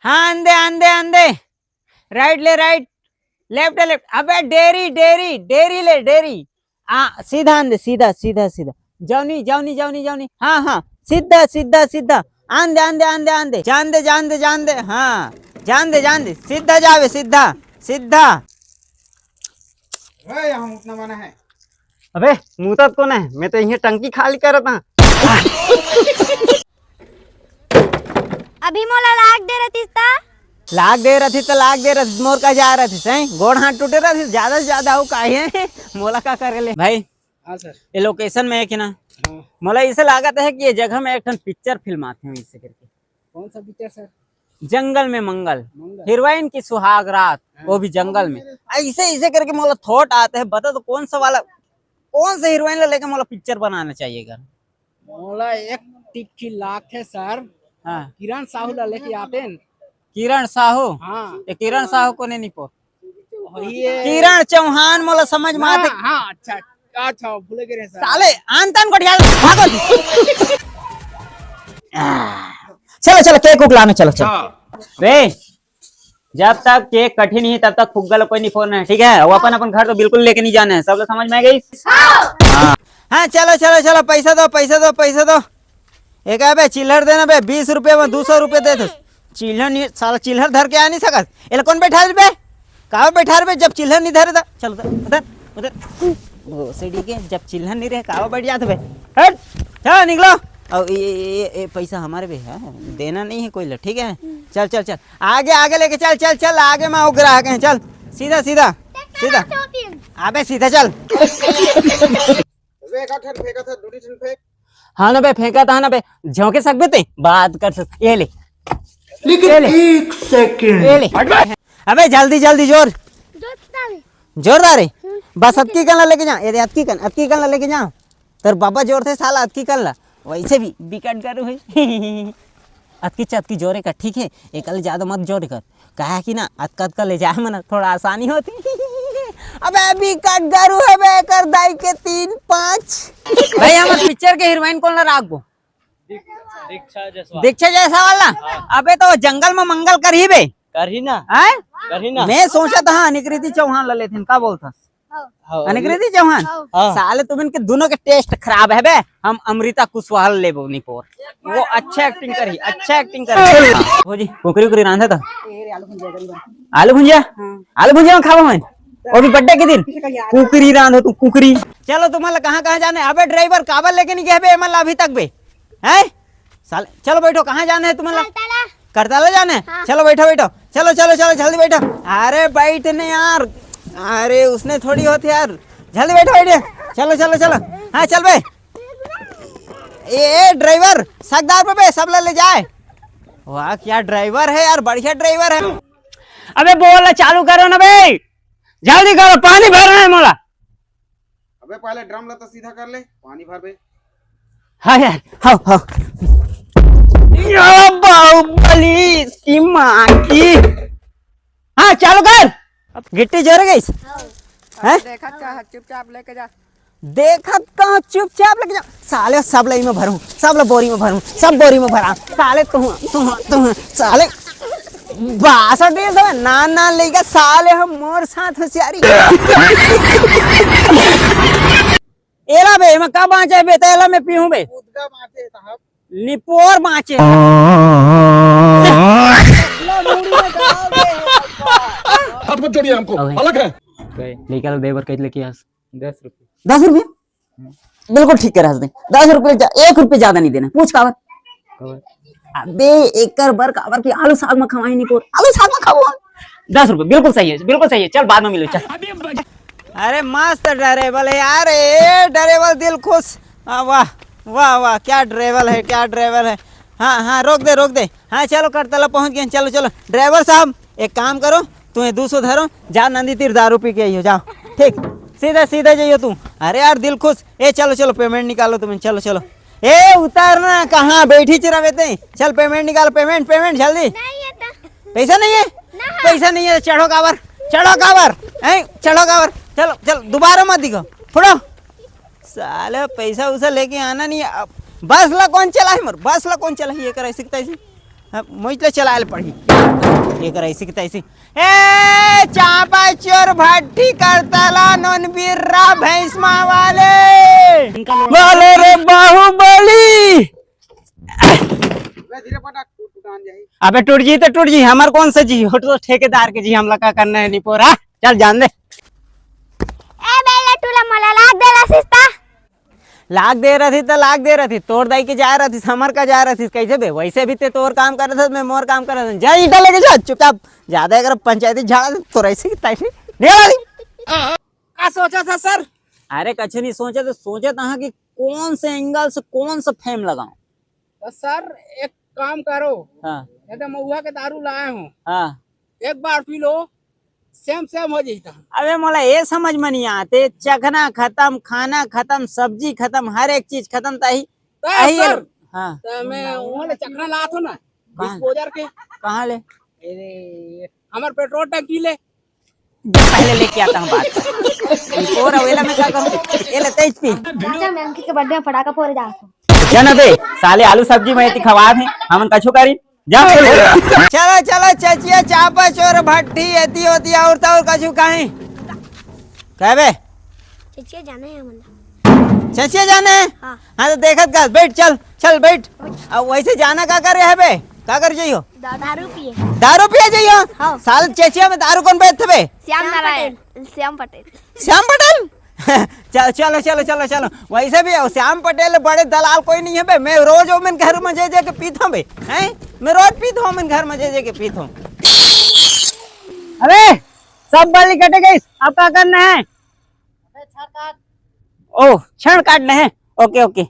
हाँ आंदे आंदे आंदे, राइट ले राइट, लेफ्ट लेफ्ट, अबे डेरी डेरी डेरी ले डेरी। हाँ सीधा आंदे, सीधा सीधा सीधा, जाओनी जाओनी जाओनी जाओनी, हाँ हाँ सीधा सीधा सीधा, आंदे आंदे आंदे आंदे, जान दे जान दे जान दे, हाँ जान दे, सीधा जावे सीधा सीधा। यहाँ उठना मना है। अबे मुतत कौन है? मैं तो यही टंकी खाली कर रहा था। अभी मोला लाग दे रही था। लाग दे रही तो लाग दे रही, मोर का जा रही सही, गोड़ हाथ टूटे रही, ज्यादा से ज्यादा हो का है मोला का करे ले भाई। हाँ सर। ये लोकेशन में है कि ना, हाँ। मोला इसे लागत है कि ये जगह में एक ठन पिक्चर फिल्म आते हैं इससे करके। कौन सा पिक्चर सर? जंगल में मंगल, मंगल। हीरोइन की सुहाग रात, वो भी जंगल में। ऐसे ऐसे करके मोला थॉट आते हैं, बता तो कौन सा वाला, कौन सा हीरोइन लेके मोला पिक्चर बनाना चाहिए। मोला एक टिक्की लाख है सर। हाँ किरण साहू ला लेके आते हैं। किरण साहू, हाँ ये किरण साहू को नहीं पो, ये किरण चौहान मोला समझ में आते। हाँ अच्छा अच्छा भूल गए सर। साले आनतान को भागो। चलो चलो केक उक लाने चलो चलो। रे जब तक केक कठिन ही तब तक फुग्गा कोई नहीं फोड़ना है, ठीक है? वो अपन घर तो बिल्कुल लेके नहीं जाना है, सब लोग समझ में आ गई? हाँ चलो चलो चलो, पैसा दो पैसा दो पैसा दो। एक है बे चिल्हर देना बे, 20 रुपये में 200 रुपये दे दो। चिल्हर नहीं, साला चिल्हर धर के आ नहीं सकत। ये कौन बैठा है बे? कहाँ बैठा बे जब चिल्हर नहीं धरे था? चलो उधर उधर वो सीढ़ी के, जब चिल्हर नहीं रहे कहाँ बैठ जाते बे? हट चलो निकलो। और ये पैसा हमारे भी है, देना नहीं है कोई, ठीक है? चल चल चल आगे आगे लेके चल चल चल, आगे में ग्राहक हैं, चल सीधा सीधा सीधा, अबे सीधा चल। हाँ ना बे फेंका था ना बे, झोंके सकते थे बात कर सकते। ये ले लेकिन एक सेकंड, ये ले अबे जल्दी जल्दी जोर जोरदार है। बस अतकी कल लेके जा, ये अतकी कल लेके जा। तेरे बाबा जोर थे साला, अतकी कल वैसे भी बिकट करू है। अतकी जोरे का, ठीक है? एक ज्यादा मत जोर कर, कहा कि ना अतका ले जाए मना थोड़ा आसानी होती। अबे बिकट करू है बे, कर दाई के 3-5। भाई हम पिक्चर के हीरोइन कौन ला राखबो? दीक्षा जैसा वाला। अबे तो जंगल में मंगल कर ही बे, कर ही ना है? कर ही ना। मैं सोचा था अनिकृति चौहान ला लेते, का बोलता? अनिकृति चौहान साले तुम इनके दोनों के टेस्ट खराब है बे। हम अमृता कुशवाहा ले निपोर, वो अच्छा एक्टिंग करी, अच्छा एक्टिंग करी। हो जी कुकरी कुकरी रांधा था, आलू भुंजिया आलू भुंजिया खावा मैं, वो भी बर्थडे के दिन कुकरी रांधो तू कुकरी। चलो तुम्हारा कहाँ कहाँ जाना है? अबे ड्राइवर काबल लेके नहीं गए बे मतलब अभी तक बे, है साले? चलो बैठो, कहाँ जाना है तुम्हारा? करताला जाना है? चलो बैठो बैठो, चलो चलो चलो जल्दी बैठो। अरे बैठने यार, अरे उसने थोड़ी होती यार, जल्दी बैठो बैठे, चलो चलो चलो। हाँ चल बे, ये ड्राइवर सकदार पे बे, सब ले जाए। वाह क्या ड्राइवर है यार, बढ़िया ड्राइवर है। अबे बोला चालू करो ना बे, जल्दी करो, पानी भर रहा है मोला। अबे पहले ड्रम ला तो सीधा कर ले, पानी भर बे। हाँ यार हाँ हाँ, बाहुबली की माँ की। हाँ चालू कर, अब गिट्टी जोर गई है? देखा क्या चुपचाप लेके जा। देखा कहाँ चुपचाप लेके जा, साले सब लई में भरूं, सब बोरी में भरूं, सब बोरी में भरा। साले तू साले बासा डेढ़ दो ना ना लेगा साले, हम मोर साथ होशियारी। एला बे मैं कब बाँचे बे, तेला मैं पीहूं बे, उदगा मारते साहब। निपोर बाँचे। हाथ मत जोड़िए हमको, अलग है। निकल देवर कह लेके आस 10 रुपये। 10 रुपये बिल्कुल ठीक है, 10 रुपये 1 रुपये ज्यादा नहीं देना। पूछ कावर अबे एकर बर कावर की आलू साग में खवाई नहीं, आलू साग में खाओ। 10 रुपये बिल्कुल सही है, बिल्कुल सही है। चल बाद में मिलो चल। अरे मस्त ड्राइवर है यार, ड्राइवर दिल खुश। वाह वाह वाह क्या ड्राइवर है, क्या ड्राइवर है। हाँ हाँ रोक दे। हाँ चलो करतला पहुंच गए, चलो चलो। ड्राइवर साहब एक काम करो, तुम्हें 200 धरो, जाओ नंदी तीर दारू पी के आइयो, जाओ ठीक, सीधा सीधा जाइयो तू। अरे यार दिल खुश। ए चलो चलो पेमेंट निकालो तुम्हें, चलो चलो। ए उतारना कहाँ बैठी चिरावेते, चल पेमेंट निकालो, पेमेंट पेमेंट जल्दी। पैसा नहीं है? पैसा नहीं है, चढ़ो कावर चढ़ो कावर, चलो चलो दोबारा मत दिखो, फोड़ो साले। पैसा उसा लेके आना नहीं है। बस ला कौन चला है, बस ला कौन चला है, ये कर सकता है। मुझे चला पड़ी एक ऐसी की तैसी ए चापा चोर भट्टी करतला नोन बीरा भैंसमा वाले रे बाहुबली। धीरे पटाक टूटान जाही। अबे टूट जी तो टूट जी, हमार कौन सा जी हो तो ठेकेदार के जी हम लगा करना है निपोरा। चल जान दे ए बेला टूला मला लाग दे रसिस्ता। लाख दे रही तो लाख दे रही तोड़ दाई के जा रही हमर का जा रही कैसे बे वैसे भी ते तोर काम कर रहा था मैं मोर काम कर रहा था। जा ईटा लेके जा चुपचाप, ज्यादा अगर पंचायती झाड़ा तो ऐसे की तैसे का सोचा था सर? अरे कछ नहीं सोचे तो सोचे था कि कौन से एंगल से कौन सा फेम लगाऊं। तो सर एक काम करो, हाँ ये तो महुआ के दारू लाए हूँ, हाँ। एक बार पी लो सेम हो जाता। अबे मोला ये समझ में नहीं आते, चखना खत्म, खाना खत्म, सब्जी खत्म, हर एक चीज खत्म ताही। सर हाँ तो मैं वहाँ चखना ला था ना कहाँ? डिस्पोजर के। कहाँ ले? अरे हमारे पेट्रोल टंकी ले पहले लेके आता हूँ बात और अवेला में क्या करूँ ये ले तेज पी। चाचा मैं अंकित के बर्थडे में पटाखा फोड़ जा। जाना बे साले आलू सब्जी में इतनी खवा थे हम कछु करी जा। चलो चलो चचिया चापा चोर भट्टी एती होती और तो और कछु कहीं कहबे चचिया जाने है मतलब। चचिया जाने हैं? हाँ। हाँ तो देखत का बैठ चल चल बैठ। अब वैसे जाना का करे है बे का कर जाइयो? दारू पिए। दारू पिए जाइयो? हाँ। साल चचिया में दारू कौन बेचते बे? श्याम नारायण श्याम पटेल। श्याम पटेल चलो चलो चलो चलो चलो वैसे भी हो श्याम पटेल बड़े दलाल कोई नहीं है बे। मैं रोज वो मैं घर में जे के पीता हूँ बे हैं, मैं रोज पीता हूँ मैं घर में जे के पीता हूँ। अरे सब बाली कटे गई अब क्या करना है? ओह क्षण काटना है ओके ओके।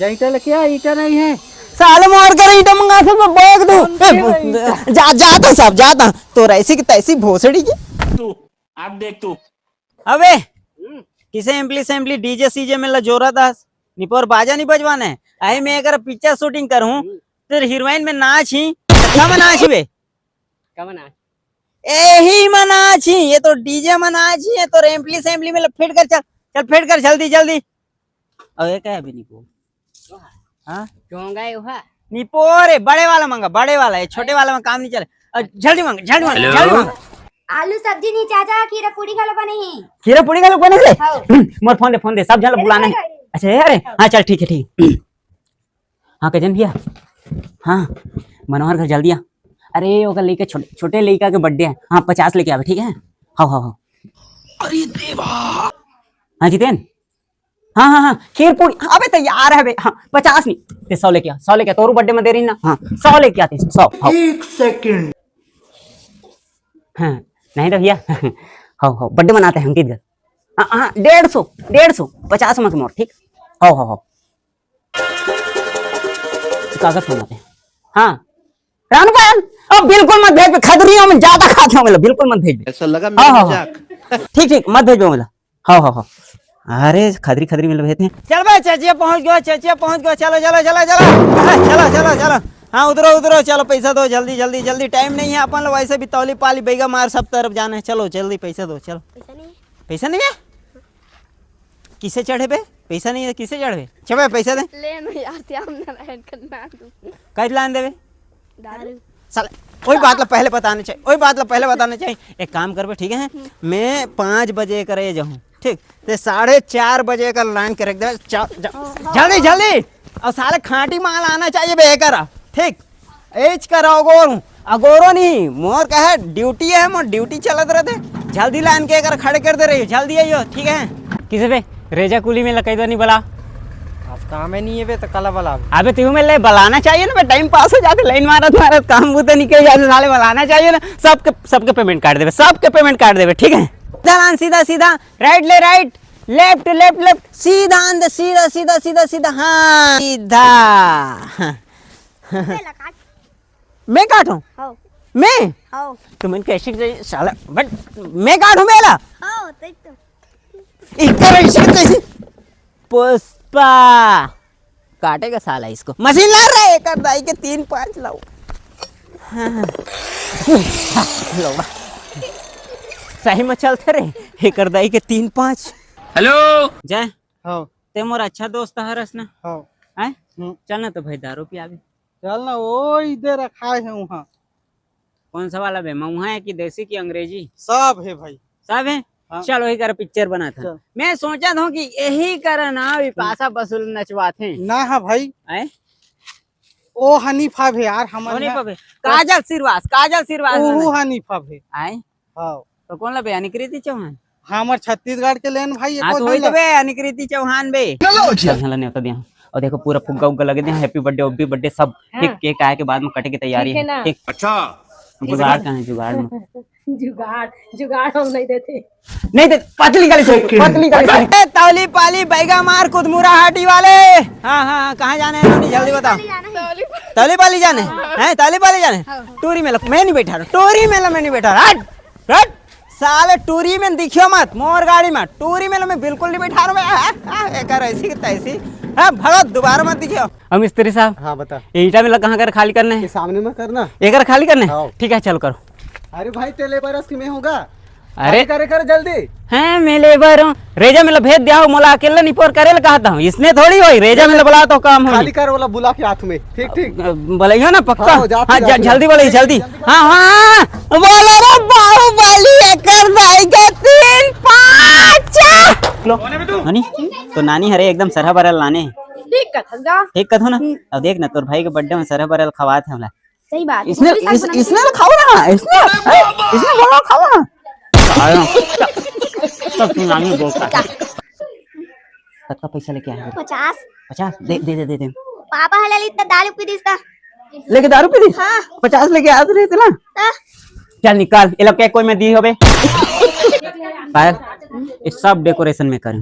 ईटा लेके आ, ईटा नहीं है साले मार कर ईटा मंगा सब मैं बैग दूं जा जाता सब जाता तो ऐसी की तैसी भोसड़ी की तू आप देख तू अबे किसे एम्पली डीजे सीजे में जोरा था निपोर बाजा नहीं बजवाना है। आई मैं अगर पिक्चर शूटिंग करूं तो हीरोइन में नाच ही कब नाच बे यही में नाच ही ये तो डीजे में नाच ही है तो एम्पली में फिट कर चल चल फिट कर जल्दी जल्दी। और ये क्या है अभी निपो? हाँ क्यों गए वहाँ? निपोर बड़े वाला मंगा बड़े वाला है छोटे वाला में काम नहीं चले जल्दी मांग जल्दी मांग जल्दी मांग। आलू सब्जी नहीं चाचा खीरा पूरी खा लो बने ही। खीरा पूरी का लोग बने थे हाँ। मोर फोन दे सब जन बुलाना है। अच्छा अरे हाँ चल ठीक है ठीक। हाँ कजन भैया हाँ मनोहर घर जल्दी आ। अरे ओका लेके छोटे लड़का के बर्थडे है। हाँ 50 लेके आवे ठीक है। हाँ हाँ हाँ अरे देवा हाँ जितेन हाँ हाँ हाँ खीर पूरी अबे तैयार है बे। हाँ 50 नहीं ते 100 लेके आ 100 लेके आ तोरू बर्थडे में दे रही ना। हाँ 100 लेके आते 100। हाँ एक सेकंड हाँ नहीं तो भैया हाँ बर्थडे मनाते हैं अंकित घर। हाँ हाँ 150 50 में मोर ठीक। हाँ कागज बनाते हैं। हाँ रानू पायल अब बिल्कुल मत भेज खदरियों में ज्यादा खाते हो मतलब बिल्कुल मत भेज। ऐसा लगा हाँ मेरा हाँ ठीक मत भेजो मतलब। हाँ अरे खदरी में भेजते हैं। चल भाई चचिया पहुंच गया चलो चलो चलो चलो चलो चलो हाँ उधरो चलो पैसा दो जल्दी जल्दी जल्दी टाइम नहीं है अपन लोग वैसे भी तौली पाली बैगा मार सब तरफ जाना है। चलो जल्दी पैसा दो चलो। पैसा नहीं है किसे चढ़े बे? पैसा नहीं है किसे चढ़े? चल पैसा दे ले नो यार श्याम नारायण करना दूं कैसे लाइन देवे दारू। साला वही बात ला पहले बताना चाहिए एक काम करबे ठीक है मैं 5 बजे करे जाऊँ ठीक तो 4:30 बजे का लाइन कर रख दे जल्दी जल्दी। और साले खाटी माल आना चाहिए बेकर ठीक एज करो अगोरो नहीं मोर का है ड्यूटी है मोर ड्यूटी चलत रहते जल्दी लाइन के कर खड़े कर दे रही जल्दी आइयो ठीक है। किसे बे रेजा कुली में लकई तो नहीं बला अब काम है नहीं है बे तो कला बला अबे तू में ले बुलाना चाहिए ना टाइम पास हो जाते लाइन मारत काम वो तो निकल जाते साले बुलाना चाहिए ना। सबके पेमेंट काट देवे ठीक है। सीधा सीधा राइट ले राइट लेफ्ट लेफ्ट लेफ्ट सीधा अंदर सीधा सीधा सीधा सीधा हाँ सीधा। मैं काटूं हां मैं हां तो मैं कैसे साला बट मैं काटूं मेला हां देख तो इधर ऐसे कैसे पुष्पा काटेगा साला इसको मशीन ला रहा है कर दाई के 3-5 लाओ। हाँ लो सही में चलते रहे कर दाई के 3-5 हेलो जय हाँ ते मोर अच्छा दोस्त है रसना हाँ हैं चल ना तो भाई दारू पिया भी चल ना वो इधर रखा है वहाँ कौन सा वाला बे, महुआ है कि देसी की अंग्रेजी? सब है भाई। सब है। हाँ। चलो वही कर पिक्चर बना था। चल। मैं सोचा था कि यही कर ना विपाशा बसुल नचवाते ना है भाई, हैं। ओ हनीफा है यार कौन हमारे है पबे? काजल सिरवास, काजल सिरवास वो हनीफा है। आए हाँ तो कौन ला बे? अनिकृति चौहान। हमार छत्तीसगढ़ के लेन भाई हाँ तो वही तो बे, अनिकृति चौहान बे। चल चल नहीं होता दिया। और देखो पूरा फुग्गा उग्गा लगे दिया, हैप्पी बर्थडे ओपी बर्थडे सब। ठीक, केक आए के बाद में कटे की तैयारी है। ठीक, अच्छा जुगाड़ कहाँ है? जुगाड़ में जुगाड़ जुगाड़ हम नहीं देते। नहीं दे, पतली गली से, पतली गली से। तौली पाली बैगा मार कुदमुरा हाटी वाले। हाँ हाँ, कहाँ जाने हैं? नोनी जल्दी बताओ। तौली पाली जाने हैं? तौली पाली जाने? टूरी मेला मैं नहीं बैठा रहा, टूरी मेला मैं नहीं बैठा रहा। हट हट साले, टूरी में दिखियो मत, मोर गाड़ी में टूरी मेला में बिल्कुल नहीं बैठा रहा मैं। एक ऐसी तैसी, हाँ भगत दोबारा मत दिखियो। अब मिस्त्री साहब, हाँ बता, ईटा मेला कहाँ कर खाली करना है? सामने में करना। एक खाली करना है? हाँ। ठीक है चल करो। अरे भाई तेले बरस की में होगा। अरे करे कर जल्दी। हैं मैं लेबर हूँ, रेजा मेला भेज दिया हो, मोला अकेला नहीं पोर करे कहता हूँ, इसने थोड़ी होई रेजा मेला बुला तो काम हो। खाली कर वाला बुला के हाथ में। ठीक ठीक बोलियो ना पक्का। हाँ, जाते, हाँ जाते, जल्दी बोलिए जल्दी। हाँ हाँ बोलो रे बाहुबली एकर भाई का 3 5 लो नानी। तो नानी हरे एकदम सरह बरल लाने ठीक कथन जा। ठीक कथो ना। अब देख ना तोर भाई के बर्थडे में सरह बरल खवात है हमला। सही बात है। इसने इसने खाओ ना, इसने बोला खाओ ना। आया तब तू नानी बोलता है। कितना पैसा लेके आया? 50। 50 दे दे दे दे। पापा हला इतना दारू पी दिस का। लेके दारू पी दी? हाँ। 50 लेके आ रहे थे ना। चल निकाल, ये लोग क्या कोई में दी होबे? पायल ये सब डेकोरेशन में करें।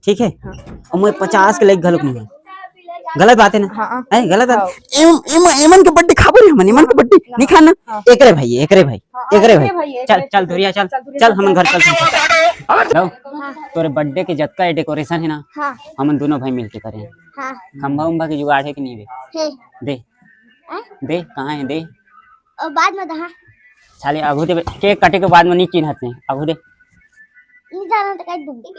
ठीक है। और मैं 50 के लेके घलुक नहीं। गलत बात है ना? है गलत बात। एमन के बर्थडे खाबो रे, हमन एमन के बर्थडे नहीं खाना। एकरे भाई, एकरे भाई, एकरे भाई। चल चल धुरिया चल चल हमन घर चल। लो तोरे बर्थडे के जतका ये डेकोरेशन है ना, हाँ हमन दोनों भाई मिलके करें। हाँ खंभा उम्बा की जुगाड़ है कि नहीं? है। दे दे कहाँ है? दे और बाद में दहा साले अगू दे, केक कटे के बाद में नहीं चिन्हत नहीं। अगू दे नहीं जाना तो कहीं दूंगी।